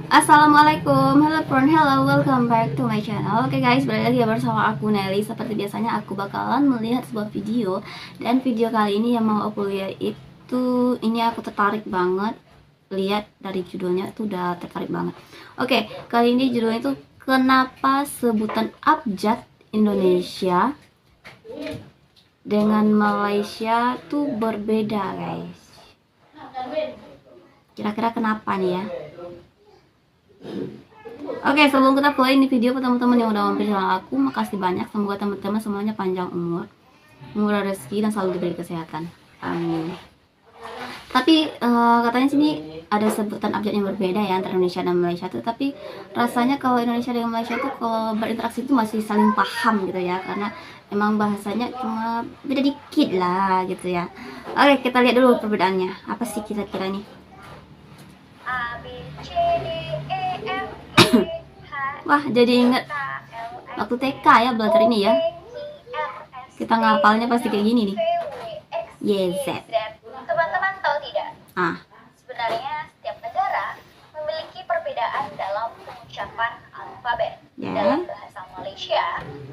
Assalamualaikum, hello friend, hello, welcome back to my channel. Oke guys, balik lagi bersama aku Nelly. Seperti biasanya aku bakalan melihat sebuah video. Dan video kali ini yang mau aku lihat itu, ini aku tertarik banget. Lihat dari judulnya itu udah tertarik banget. Oke, kali ini judulnya itu kenapa sebutan abjad Indonesia dengan Malaysia tuh berbeda guys. Kira-kira kenapa nih ya? Oke, sebelum kita play ini video, teman-teman yang udah mampir channel aku, makasih banyak. Semoga teman-teman semuanya panjang umur, murah rezeki, dan selalu diberi kesehatan. Amin. Tapi katanya sini ada sebutan abjad yang berbeda ya antara Indonesia dan Malaysia tuh. Tapi rasanya kalau Indonesia dan Malaysia tuh kalau berinteraksi itu masih saling paham gitu ya, karena emang bahasanya cuma beda dikit lah gitu ya. Oke, kita lihat dulu perbedaannya. Apa sih kira-kira nih? A, B, C, D, E, F, G, H, Wah, jadi inget waktu TK ya belajar ini ya. Kita ngapalnya pasti kayak gini nih. YZ. Teman-teman tahu tidak? Ah, Sebenarnya setiap negara memiliki perbedaan dalam pengucapan alfabet. Ya. Dalam bahasa Malaysia,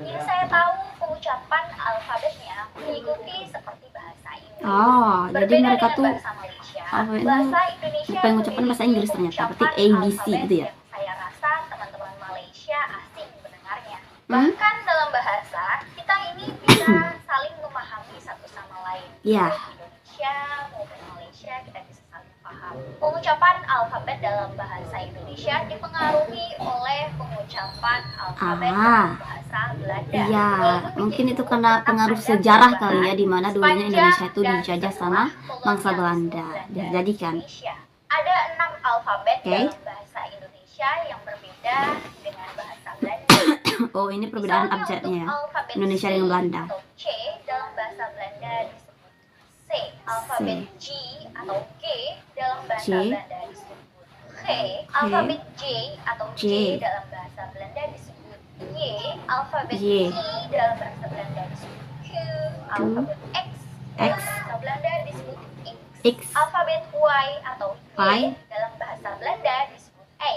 yang saya tahu pengucapan alfabetnya mengikuti seperti bahasa Inggris. oh, jadi Berbeda mereka dengan tuh bahasa Malaysia, alfabetnya bahasa Indonesia pengucapan bahasa Inggris ternyata, memiliki berarti pengucapan ABC alfabet gitu ya. yang saya rasa teman-teman Malaysia asing mendengarnya. Hmm? Bahkan dalam bahasa, kita ini bisa saling memahami satu sama lain. Iya. Baik Indonesia maupun Malaysia, kita bisa saling paham. Pengucapan alfabet dalam bahasa Indonesia dipengaruhi oleh pengucapan alfabet dalam bahasa Belanda. Iya, mungkin itu karena pengaruh sejarah kali ya, di mana dulunya Indonesia itu dijajah sama bangsa Belanda. Jadi kan. Ada 6 alfabet Oke. dalam bahasa Indonesia yang berbeda dengan bahasa Belanda. Oh, ini perbedaan Misalnya abjadnya ya. untuk alfabet Indonesia C dengan Belanda. atau C dalam bahasa Belanda disebut C. Alfabet G atau G dalam bahasa C. Belanda disebut G. Alfabet J atau J J. dalam bahasa Belanda disebut Y. Alfabet Y. I dalam bahasa Belanda disebut Q. Alfabet X dalam X. bahasa Belanda disebut X. X. Alfabet Y atau Y. Y dalam bahasa Belanda disebut A.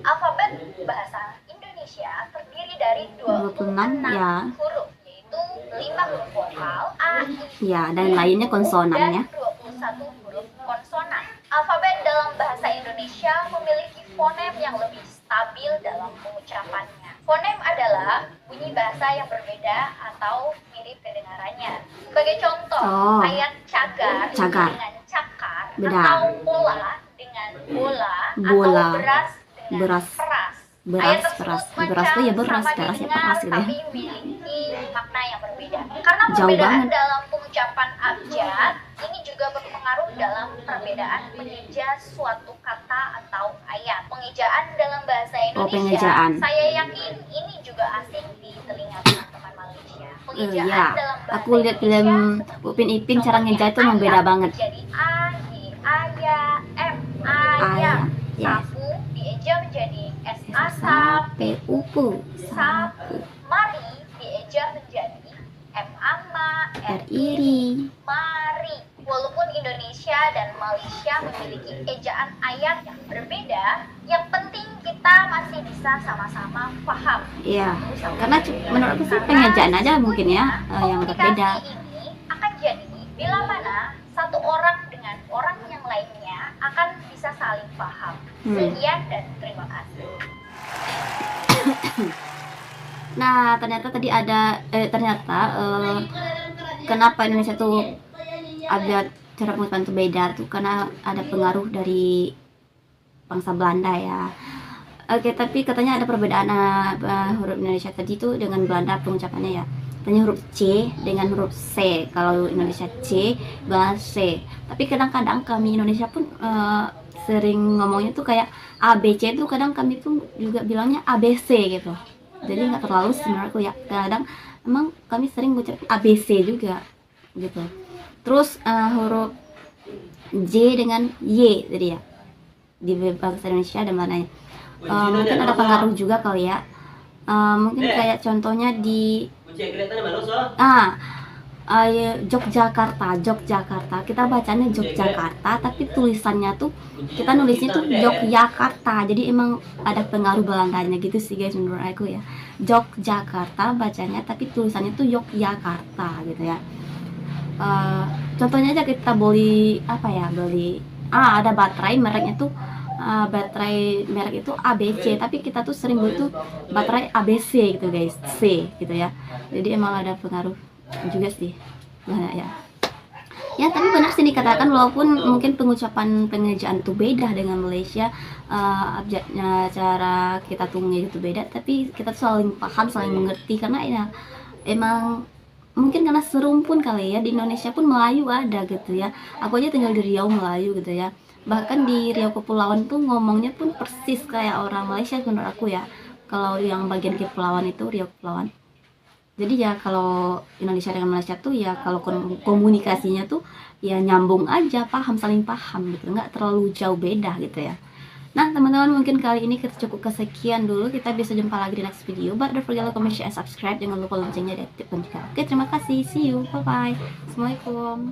Alfabet bahasa Indonesia terdiri dari 26 26 ya. huruf, yaitu 5 huruf vokal A, I, Ya, dan lainnya konsonan dan ya. 21 huruf konsonan. Alfabet dalam bahasa Indonesia memiliki fonem yang lebih stabil dalam pengucapannya. Fonem adalah bunyi bahasa yang berbeda atau mirip kedengarannya. Sebagai contoh, Oh. ayat cagar, Cagar. dengan cakar, Beda. atau bola dengan bola, Bola. atau beras dengan Beras. peras. Beras, Ayat tersebut peras. macam Beras tuh ya beras, sama beras ya didengar, peras gitu ya. tapi memiliki makna yang berbeda. Karena Jauh perbedaan banget. dalam pengucapan abjad, ini juga berpengaruh dalam perbedaan pengeja suatu kata atau ayat. Pengejaan dalam bahasa Indonesia, pengejaan. saya yakin ini juga asing di telinga teman-teman Malaysia. Pengejaan Ya, dalam bahasa aku lihat film Indonesia, Upin Ipin cara ngeja itu memang beda ayat banget. Jadi A, Y, Aya, M, Ayam. Ayam, yes. Sapu dieja menjadi S, A, Sape upu. sapu. Mari dieja menjadi M, ama, R iri. mari. Walaupun Indonesia dan Malaysia memiliki ejaan ayat yang berbeda, yang penting kita masih bisa sama-sama paham. Iya, karena menurut aku sih pengejaan aja mungkin ya yang berbeda. Komunikasi ini akan jadi bila mana satu orang dengan orang yang lainnya akan bisa saling paham. Sekian dan terima kasih. Nah, ternyata tadi ada kenapa Indonesia tuh ada cara pengucapan tuh beda tuh karena ada pengaruh dari bangsa Belanda ya. Oke, tapi katanya ada perbedaan huruf Indonesia tadi tuh dengan Belanda pengucapannya ya. Katanya huruf C dengan huruf C. Kalau Indonesia C, Belanda C. Tapi kadang-kadang kami Indonesia pun sering ngomongnya tuh kayak ABC tuh kadang kami tuh juga bilangnya ABC gitu. Jadi nggak terlalu sebenarnya ya. Kadang emang kami sering ngucapin ABC juga gitu. Terus huruf J dengan Y tadi ya di bahasa Indonesia dan mananya. Mungkin ada pengaruh juga kali ya. Mungkin kayak contohnya di Yogyakarta, kita bacanya Yogyakarta tapi tulisannya tuh kita nulisnya tuh Yogyakarta, jadi emang ada pengaruh Belandanya gitu sih guys menurut aku ya. Yogyakarta bacanya tapi tulisannya tuh Yogyakarta gitu ya. Contohnya aja kita beli ada baterai mereknya tuh baterai merek itu ABC, tapi kita tuh sering beli tuh baterai ABC gitu guys, C gitu ya. Jadi emang ada pengaruh juga sih banyak ya. Ya tapi benar sih dikatakan, walaupun mungkin pengucapan pengejaan tuh beda dengan Malaysia, abjadnya cara kita tuh itu beda, tapi kita tuh saling paham, saling mengerti, karena ya emang mungkin karena serumpun kali ya. Di Indonesia pun Melayu ada gitu ya, aku aja tinggal di Riau Melayu gitu ya, bahkan di Riau Kepulauan tuh ngomongnya pun persis kayak orang Malaysia menurut aku ya, kalau yang bagian kepulauan itu Riau Kepulauan. Jadi ya kalau Indonesia dengan Malaysia tuh ya kalau komunikasinya tuh ya nyambung aja, saling paham gitu, nggak terlalu jauh beda gitu ya. Nah teman-teman, mungkin kali ini kita cukup kesekian dulu, kita bisa jumpa lagi di next video, but don't forget to comment, share, and subscribe, jangan lupa loncengnya diaktifkan juga. Oke, terima kasih, see you, bye bye, assalamualaikum.